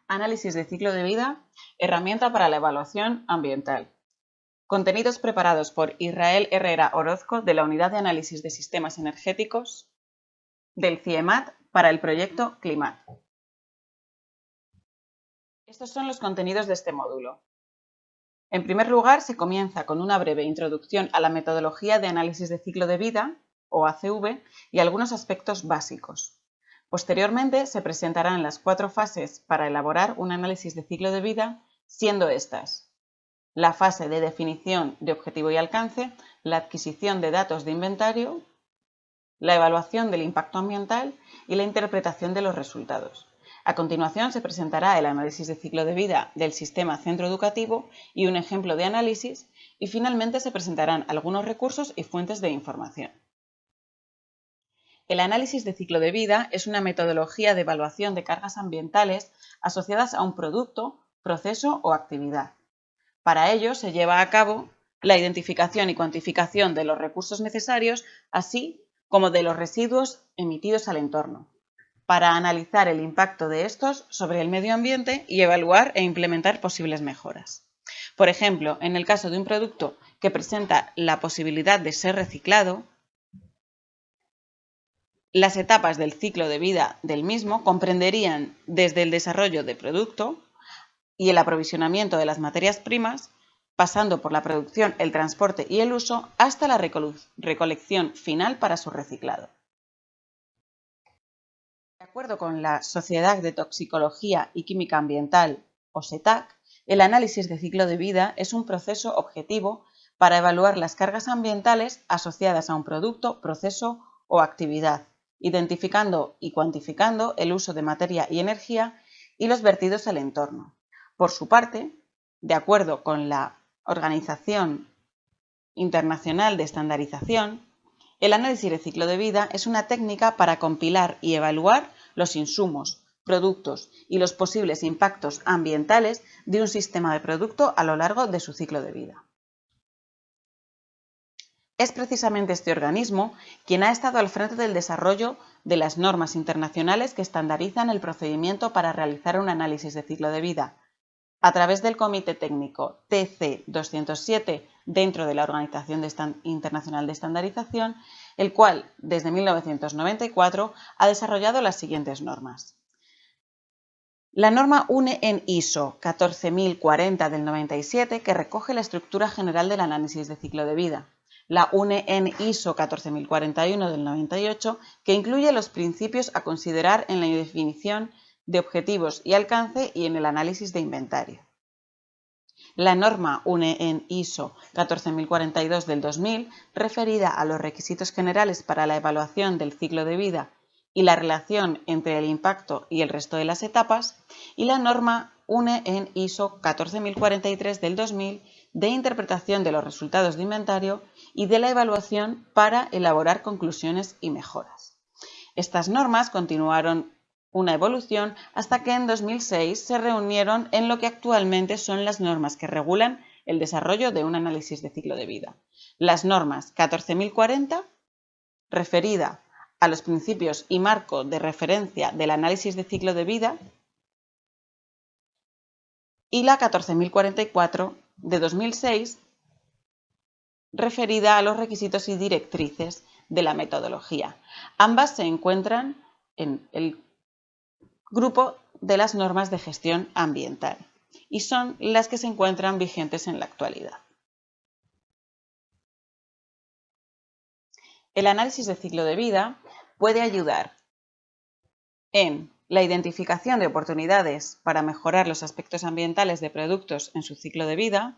Análisis de ciclo de vida, herramienta para la evaluación ambiental. Contenidos preparados por Israel Herrera Orozco de la Unidad de Análisis de Sistemas Energéticos del CIEMAT para el proyecto CLIMAT. Estos son los contenidos de este módulo. En primer lugar, se comienza con una breve introducción a la metodología de análisis de ciclo de vida, o ACV, y algunos aspectos básicos. Posteriormente, se presentarán las 4 fases para elaborar un análisis de ciclo de vida, siendo estas: la fase de definición de objetivo y alcance, la adquisición de datos de inventario, la evaluación del impacto ambiental y la interpretación de los resultados. A continuación se presentará el análisis de ciclo de vida del sistema centro educativo y un ejemplo de análisis, y finalmente se presentarán algunos recursos y fuentes de información. El análisis de ciclo de vida es una metodología de evaluación de cargas ambientales asociadas a un producto, proceso o actividad. Para ello se lleva a cabo la identificación y cuantificación de los recursos necesarios, así como de los residuos emitidos al entorno, para analizar el impacto de estos sobre el medio ambiente y evaluar e implementar posibles mejoras. Por ejemplo, en el caso de un producto que presenta la posibilidad de ser reciclado, las etapas del ciclo de vida del mismo comprenderían desde el desarrollo de producto y el aprovisionamiento de las materias primas, pasando por la producción, el transporte y el uso, hasta la recolección final para su reciclado. De acuerdo con la Sociedad de Toxicología y Química Ambiental, o SETAC, el análisis de ciclo de vida es un proceso objetivo para evaluar las cargas ambientales asociadas a un producto, proceso o actividad, identificando y cuantificando el uso de materia y energía y los vertidos al entorno. Por su parte, de acuerdo con la Organización Internacional de Estandarización, el análisis de ciclo de vida es una técnica para compilar y evaluar los insumos, productos y los posibles impactos ambientales de un sistema de producto a lo largo de su ciclo de vida. Es precisamente este organismo quien ha estado al frente del desarrollo de las normas internacionales que estandarizan el procedimiento para realizar un análisis de ciclo de vida, a través del Comité Técnico TC207 dentro de la Organización Internacional de Estandarización, el cual desde 1994 ha desarrollado las siguientes normas. La norma UNE en ISO 14040 del 97, que recoge la estructura general del análisis de ciclo de vida. La UNE en ISO 14041 del 98, que incluye los principios a considerar en la definición de objetivos y alcance y en el análisis de inventario. La norma UNE en ISO 14042 del 2000, referida a los requisitos generales para la evaluación del ciclo de vida y la relación entre el impacto y el resto de las etapas, y la norma UNE en ISO 14043 del 2000, de interpretación de los resultados de inventario y de la evaluación para elaborar conclusiones y mejoras. Estas normas continuaron una evolución hasta que en 2006 se reunieron en lo que actualmente son las normas que regulan el desarrollo de un análisis de ciclo de vida. Las normas 14040, referida a los principios y marco de referencia del análisis de ciclo de vida, y la 14044 de 2006, referida a los requisitos y directrices de la metodología. Ambas se encuentran en el grupo de las normas de gestión ambiental y son las que se encuentran vigentes en la actualidad. El análisis de ciclo de vida puede ayudar en la identificación de oportunidades para mejorar los aspectos ambientales de productos en su ciclo de vida,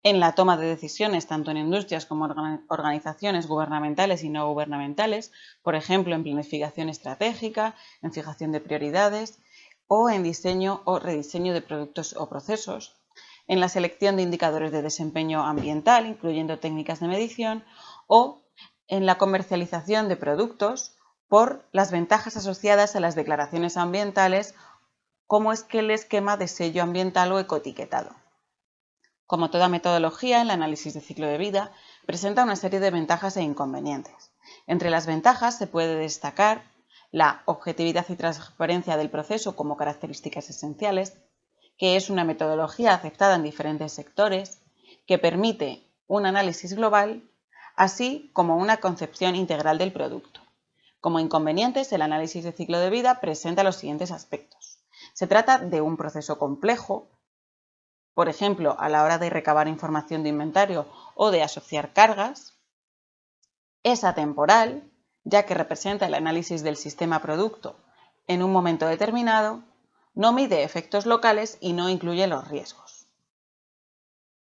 en la toma de decisiones tanto en industrias como organizaciones gubernamentales y no gubernamentales, por ejemplo, en planificación estratégica, en fijación de prioridades o en diseño o rediseño de productos o procesos, en la selección de indicadores de desempeño ambiental, incluyendo técnicas de medición, o en la comercialización de productos por las ventajas asociadas a las declaraciones ambientales, como es que el esquema de sello ambiental o ecoetiquetado. Como toda metodología, el análisis de ciclo de vida presenta una serie de ventajas e inconvenientes. Entre las ventajas se puede destacar la objetividad y transparencia del proceso como características esenciales, que es una metodología aceptada en diferentes sectores, que permite un análisis global, así como una concepción integral del producto. Como inconvenientes, el análisis de ciclo de vida presenta los siguientes aspectos. Se trata de un proceso complejo, por ejemplo, a la hora de recabar información de inventario o de asociar cargas. Es atemporal, ya que representa el análisis del sistema producto en un momento determinado, no mide efectos locales y no incluye los riesgos,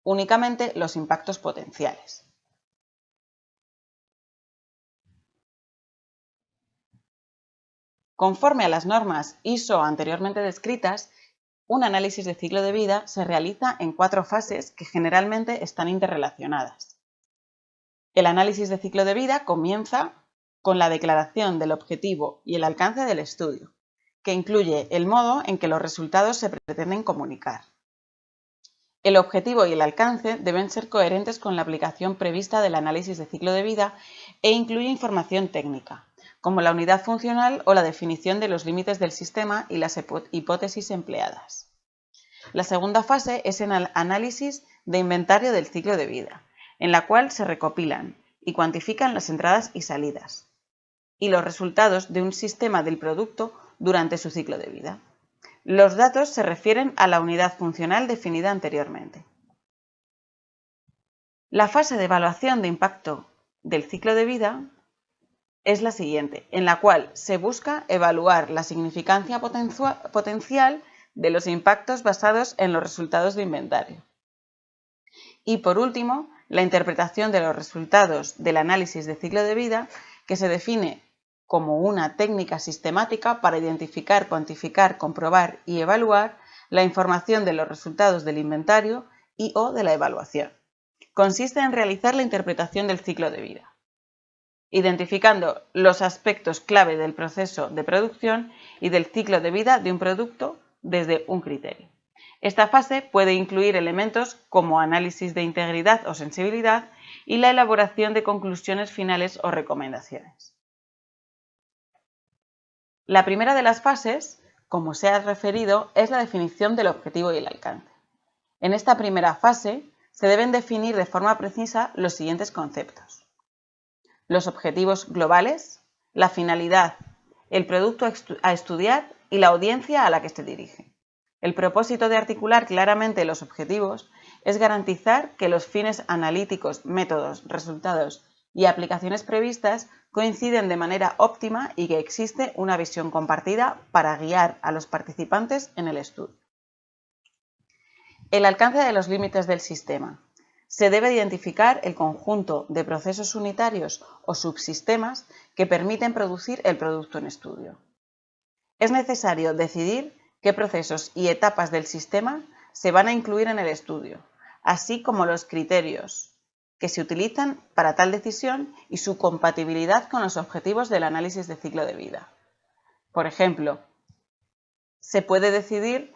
únicamente los impactos potenciales. Conforme a las normas ISO anteriormente descritas, un análisis de ciclo de vida se realiza en 4 fases que generalmente están interrelacionadas. El análisis de ciclo de vida comienza con la declaración del objetivo y el alcance del estudio, que incluye el modo en que los resultados se pretenden comunicar. El objetivo y el alcance deben ser coherentes con la aplicación prevista del análisis de ciclo de vida e incluye información técnica, como la unidad funcional o la definición de los límites del sistema y las hipótesis empleadas. La segunda fase es el análisis de inventario del ciclo de vida, en la cual se recopilan y cuantifican las entradas y salidas y los resultados de un sistema del producto durante su ciclo de vida. Los datos se refieren a la unidad funcional definida anteriormente. La fase de evaluación de impacto del ciclo de vida es la siguiente, en la cual se busca evaluar la significancia potencial de los impactos basados en los resultados de inventario. Y por último, la interpretación de los resultados del análisis de ciclo de vida, que se define como una técnica sistemática para identificar, cuantificar, comprobar y evaluar la información de los resultados del inventario y o de la evaluación. Consiste en realizar la interpretación del ciclo de vida, identificando los aspectos clave del proceso de producción y del ciclo de vida de un producto desde un criterio. Esta fase puede incluir elementos como análisis de integridad o sensibilidad y la elaboración de conclusiones finales o recomendaciones. La primera de las fases, como se ha referido, es la definición del objetivo y el alcance. En esta primera fase se deben definir de forma precisa los siguientes conceptos: los objetivos globales, la finalidad, el producto a estudiar y la audiencia a la que se dirige. El propósito de articular claramente los objetivos es garantizar que los fines analíticos, métodos, resultados y aplicaciones previstas coinciden de manera óptima y que existe una visión compartida para guiar a los participantes en el estudio. El alcance de los límites del sistema. Se debe identificar el conjunto de procesos unitarios o subsistemas que permiten producir el producto en estudio. Es necesario decidir qué procesos y etapas del sistema se van a incluir en el estudio, así como los criterios que se utilizan para tal decisión y su compatibilidad con los objetivos del análisis de ciclo de vida. Por ejemplo, se puede decidir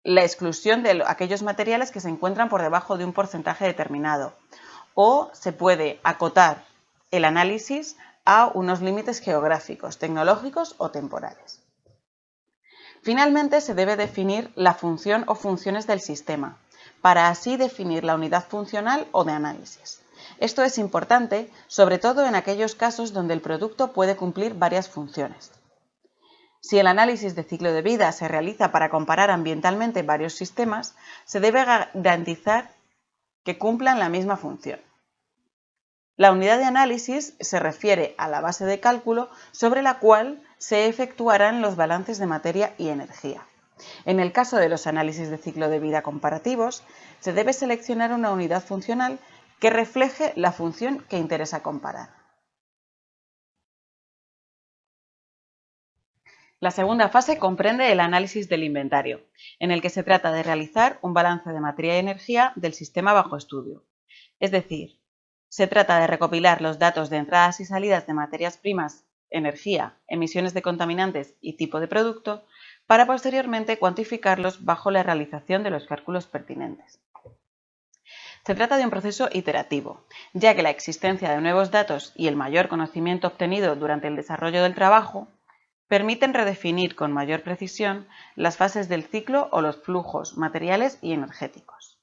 la exclusión de aquellos materiales que se encuentran por debajo de un porcentaje determinado, o se puede acotar el análisis a unos límites geográficos, tecnológicos o temporales. Finalmente, se debe definir la función o funciones del sistema, para así definir la unidad funcional o de análisis. Esto es importante, sobre todo en aquellos casos donde el producto puede cumplir varias funciones. Si el análisis de ciclo de vida se realiza para comparar ambientalmente varios sistemas, se debe garantizar que cumplan la misma función. La unidad de análisis se refiere a la base de cálculo sobre la cual se efectuarán los balances de materia y energía. En el caso de los análisis de ciclo de vida comparativos, se debe seleccionar una unidad funcional que refleje la función que interesa comparar. La segunda fase comprende el análisis del inventario, en el que se trata de realizar un balance de materia y energía del sistema bajo estudio. Es decir, se trata de recopilar los datos de entradas y salidas de materias primas, energía, emisiones de contaminantes y tipo de producto, para posteriormente cuantificarlos bajo la realización de los cálculos pertinentes. Se trata de un proceso iterativo, ya que la existencia de nuevos datos y el mayor conocimiento obtenido durante el desarrollo del trabajo permiten redefinir con mayor precisión las fases del ciclo o los flujos materiales y energéticos.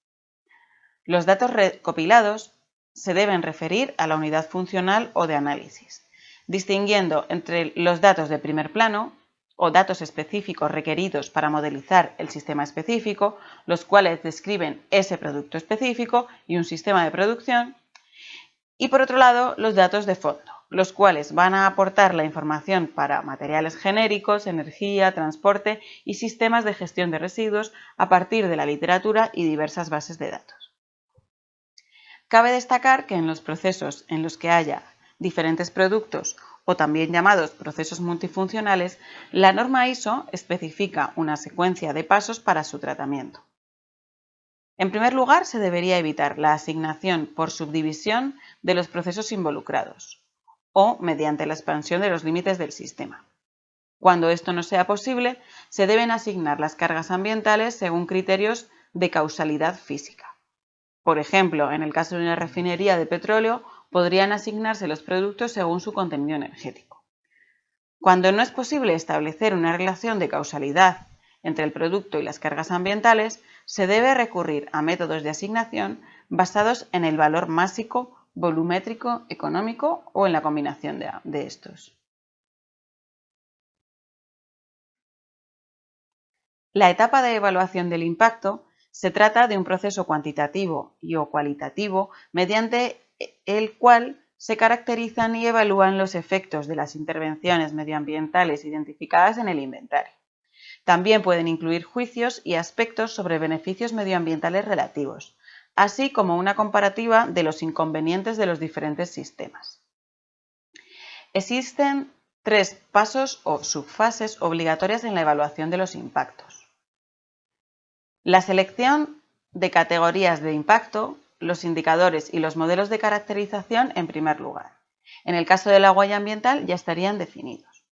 Los datos recopilados se deben referir a la unidad funcional o de análisis, distinguiendo entre los datos de primer plano o datos específicos requeridos para modelizar el sistema específico, los cuales describen ese producto específico y un sistema de producción, y por otro lado los datos de fondo, los cuales van a aportar la información para materiales genéricos, energía, transporte y sistemas de gestión de residuos a partir de la literatura y diversas bases de datos. Cabe destacar que en los procesos en los que haya diferentes productos o también llamados procesos multifuncionales, la norma ISO especifica una secuencia de pasos para su tratamiento. En primer lugar, se debería evitar la asignación por subdivisión de los procesos involucrados o mediante la expansión de los límites del sistema. Cuando esto no sea posible, se deben asignar las cargas ambientales según criterios de causalidad física. Por ejemplo, en el caso de una refinería de petróleo, podrían asignarse los productos según su contenido energético. Cuando no es posible establecer una relación de causalidad entre el producto y las cargas ambientales, se debe recurrir a métodos de asignación basados en el valor másico, volumétrico, económico o en la combinación de estos. La etapa de evaluación del impacto se trata de un proceso cuantitativo o cualitativo mediante el cual se caracterizan y evalúan los efectos de las intervenciones medioambientales identificadas en el inventario. También pueden incluir juicios y aspectos sobre beneficios medioambientales relativos, así como una comparativa de los inconvenientes de los diferentes sistemas. Existen 3 pasos o subfases obligatorias en la evaluación de los impactos. La selección de categorías de impacto, los indicadores y los modelos de caracterización en primer lugar. En el caso de la huella ambiental ya estarían definidos.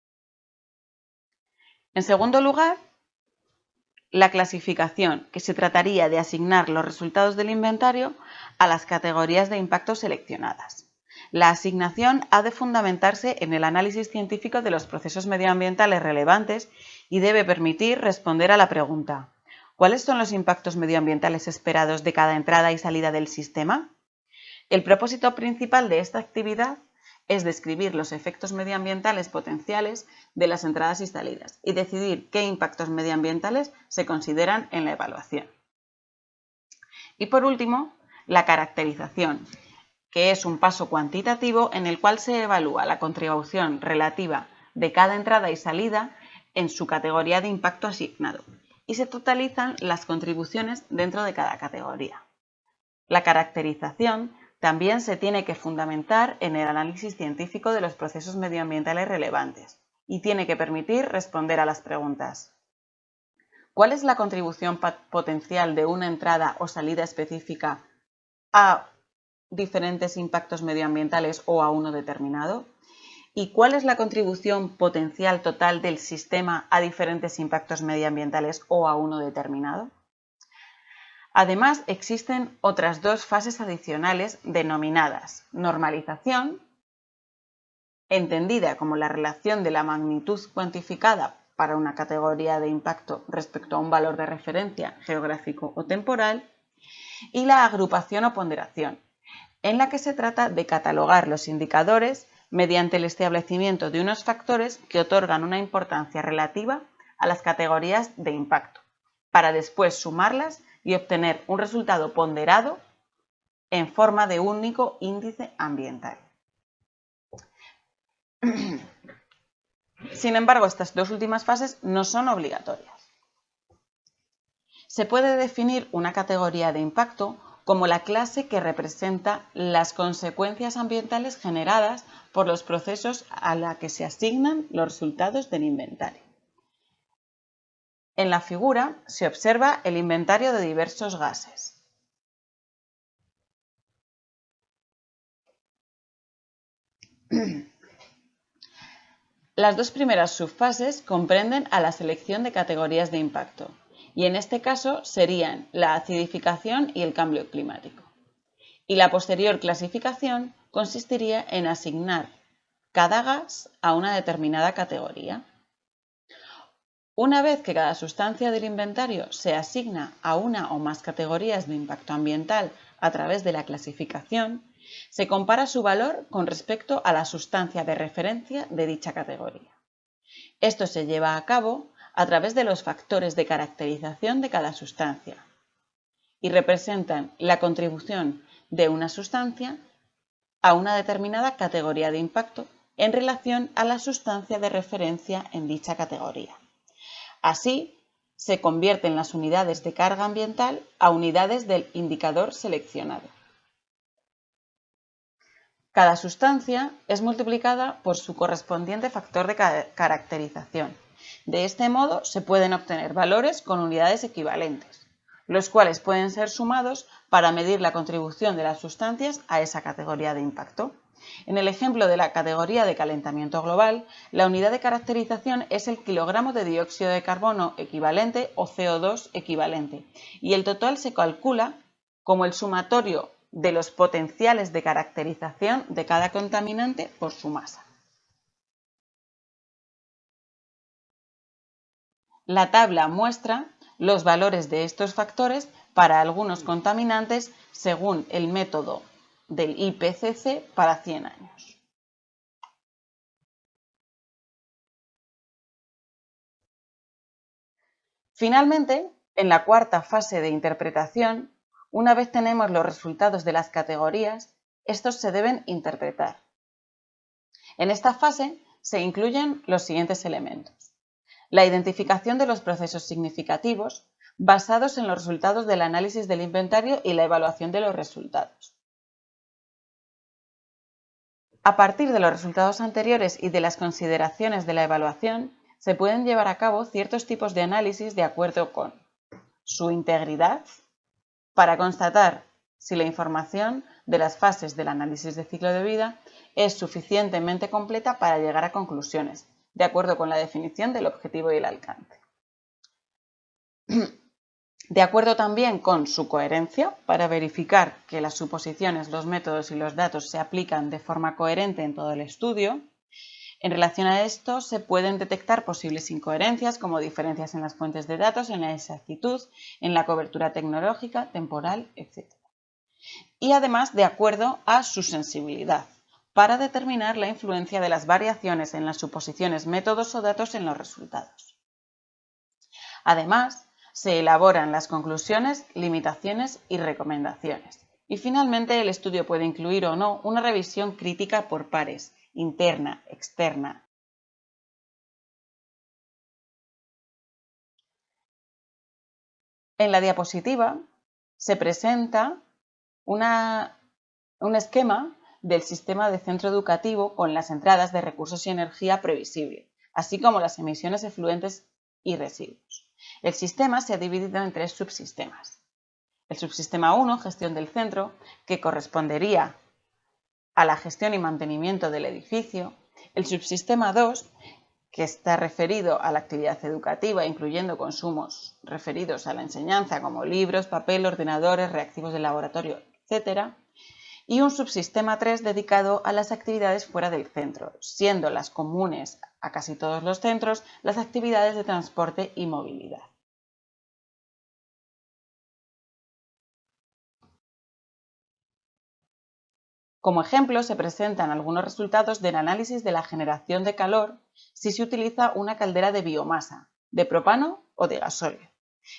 En segundo lugar, la clasificación, que se trataría de asignar los resultados del inventario a las categorías de impacto seleccionadas. La asignación ha de fundamentarse en el análisis científico de los procesos medioambientales relevantes y debe permitir responder a la pregunta: ¿cuáles son los impactos medioambientales esperados de cada entrada y salida del sistema? El propósito principal de esta actividad es describir los efectos medioambientales potenciales de las entradas y salidas y decidir qué impactos medioambientales se consideran en la evaluación. Y por último, la caracterización, que es un paso cuantitativo en el cual se evalúa la contribución relativa de cada entrada y salida en su categoría de impacto asignado y se totalizan las contribuciones dentro de cada categoría. La caracterización también se tiene que fundamentar en el análisis científico de los procesos medioambientales relevantes y tiene que permitir responder a las preguntas: ¿cuál es la contribución potencial de una entrada o salida específica a diferentes impactos medioambientales o a uno determinado? ¿Y cuál es la contribución potencial total del sistema a diferentes impactos medioambientales o a uno determinado? Además, existen otras 2 fases adicionales denominadas normalización, entendida como la relación de la magnitud cuantificada para una categoría de impacto respecto a un valor de referencia geográfico o temporal, y la agrupación o ponderación, en la que se trata de catalogar los indicadores mediante el establecimiento de unos factores que otorgan una importancia relativa a las categorías de impacto, para después sumarlas y obtener un resultado ponderado en forma de único índice ambiental. Sin embargo, estas 2 últimas fases no son obligatorias. Se puede definir una categoría de impacto como la clase que representa las consecuencias ambientales generadas por los procesos a la que se asignan los resultados del inventario. En la figura se observa el inventario de diversos gases. Las 2 primeras subfases comprenden a la selección de categorías de impacto y en este caso serían la acidificación y el cambio climático. Y la posterior clasificación consistiría en asignar cada gas a una determinada categoría. Una vez que cada sustancia del inventario se asigna a una o más categorías de impacto ambiental a través de la clasificación, se compara su valor con respecto a la sustancia de referencia de dicha categoría. Esto se lleva a cabo a través de los factores de caracterización de cada sustancia y representan la contribución de una sustancia a una determinada categoría de impacto en relación a la sustancia de referencia en dicha categoría. Así, se convierten las unidades de carga ambiental a unidades del indicador seleccionado. Cada sustancia es multiplicada por su correspondiente factor de caracterización. De este modo, se pueden obtener valores con unidades equivalentes, los cuales pueden ser sumados para medir la contribución de las sustancias a esa categoría de impacto. En el ejemplo de la categoría de calentamiento global, la unidad de caracterización es el kilogramo de dióxido de carbono equivalente o CO2 equivalente, y el total se calcula como el sumatorio de los potenciales de caracterización de cada contaminante por su masa. La tabla muestra los valores de estos factores para algunos contaminantes según el método del IPCC para 100 años. Finalmente, en la cuarta fase de interpretación, una vez tenemos los resultados de las categorías, estos se deben interpretar. En esta fase se incluyen los siguientes elementos: la identificación de los procesos significativos basados en los resultados del análisis del inventario y la evaluación de los resultados. A partir de los resultados anteriores y de las consideraciones de la evaluación, se pueden llevar a cabo ciertos tipos de análisis de acuerdo con su integridad, para constatar si la información de las fases del análisis de ciclo de vida es suficientemente completa para llegar a conclusiones, de acuerdo con la definición del objetivo y el alcance. De acuerdo también con su coherencia, para verificar que las suposiciones, los métodos y los datos se aplican de forma coherente en todo el estudio. En relación a esto, se pueden detectar posibles incoherencias como diferencias en las fuentes de datos, en la exactitud, en la cobertura tecnológica, temporal, etc. Y además de acuerdo a su sensibilidad, para determinar la influencia de las variaciones en las suposiciones, métodos o datos en los resultados. Además, se elaboran las conclusiones, limitaciones y recomendaciones. Y finalmente, el estudio puede incluir o no una revisión crítica por pares, interna, externa. En la diapositiva se presenta un esquema del sistema de centro educativo con las entradas de recursos y energía previsible, así como las emisiones efluentes y residuos. El sistema se ha dividido en 3 subsistemas. El subsistema 1, gestión del centro, que correspondería a la gestión y mantenimiento del edificio. El subsistema 2, que está referido a la actividad educativa, incluyendo consumos referidos a la enseñanza como libros, papel, ordenadores, reactivos de laboratorio, etc. Y un subsistema 3 dedicado a las actividades fuera del centro, siendo las comunes a casi todos los centros las actividades de transporte y movilidad. Como ejemplo, se presentan algunos resultados del análisis de la generación de calor si se utiliza una caldera de biomasa, de propano o de gasóleo.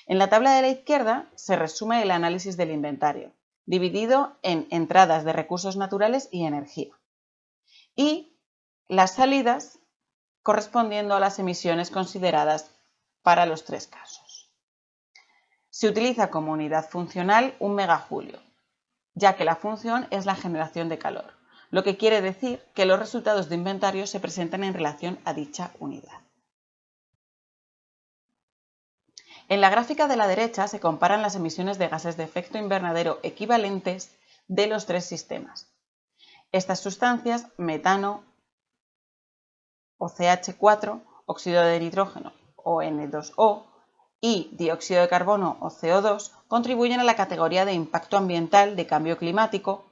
En la tabla de la izquierda se resume el análisis del inventario, dividido en entradas de recursos naturales y energía, y las salidas correspondiendo a las emisiones consideradas para los 3 casos. Se utiliza como unidad funcional un megajulio, ya que la función es la generación de calor, lo que quiere decir que los resultados de inventario se presentan en relación a dicha unidad. En la gráfica de la derecha se comparan las emisiones de gases de efecto invernadero equivalentes de los 3 sistemas. Estas sustancias, metano o CH4, óxido de nitrógeno o N2O y dióxido de carbono o CO2, contribuyen a la categoría de impacto ambiental de cambio climático,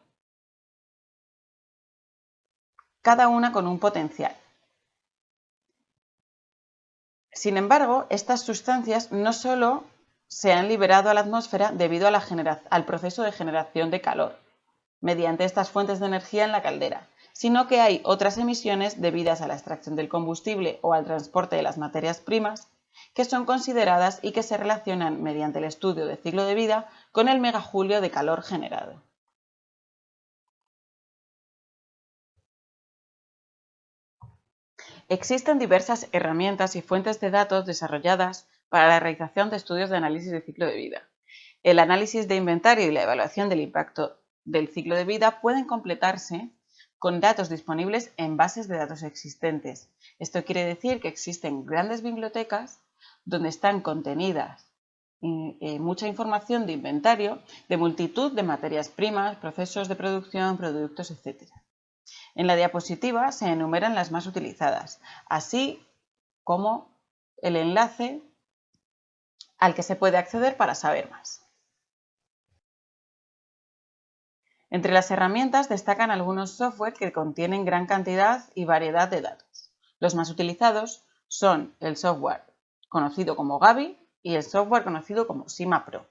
cada una con un potencial. Sin embargo, estas sustancias no solo se han liberado a la atmósfera debido a al proceso de generación de calor, mediante estas fuentes de energía en la caldera, sino que hay otras emisiones debidas a la extracción del combustible o al transporte de las materias primas que son consideradas y que se relacionan mediante el estudio de ciclo de vida con el megajulio de calor generado. Existen diversas herramientas y fuentes de datos desarrolladas para la realización de estudios de análisis de ciclo de vida. El análisis de inventario y la evaluación del impacto del ciclo de vida pueden completarse con datos disponibles en bases de datos existentes. Esto quiere decir que existen grandes bibliotecas donde están contenidas mucha información de inventario de multitud de materias primas, procesos de producción, productos, etc. En la diapositiva se enumeran las más utilizadas, así como el enlace al que se puede acceder para saber más. Entre las herramientas destacan algunos software que contienen gran cantidad y variedad de datos. Los más utilizados son el software conocido como Gavi y el software conocido como Sima Pro.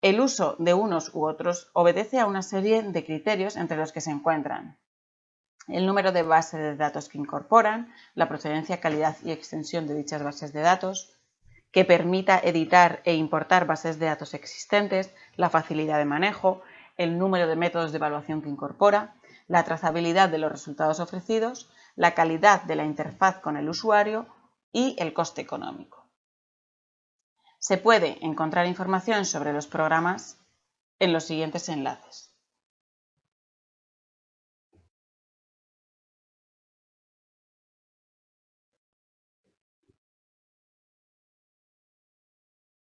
El uso de unos u otros obedece a una serie de criterios entre los que se encuentran el número de bases de datos que incorporan, la procedencia, calidad y extensión de dichas bases de datos, que permita editar e importar bases de datos existentes, la facilidad de manejo, el número de métodos de evaluación que incorpora, la trazabilidad de los resultados ofrecidos, la calidad de la interfaz con el usuario y el coste económico. Se puede encontrar información sobre los programas en los siguientes enlaces.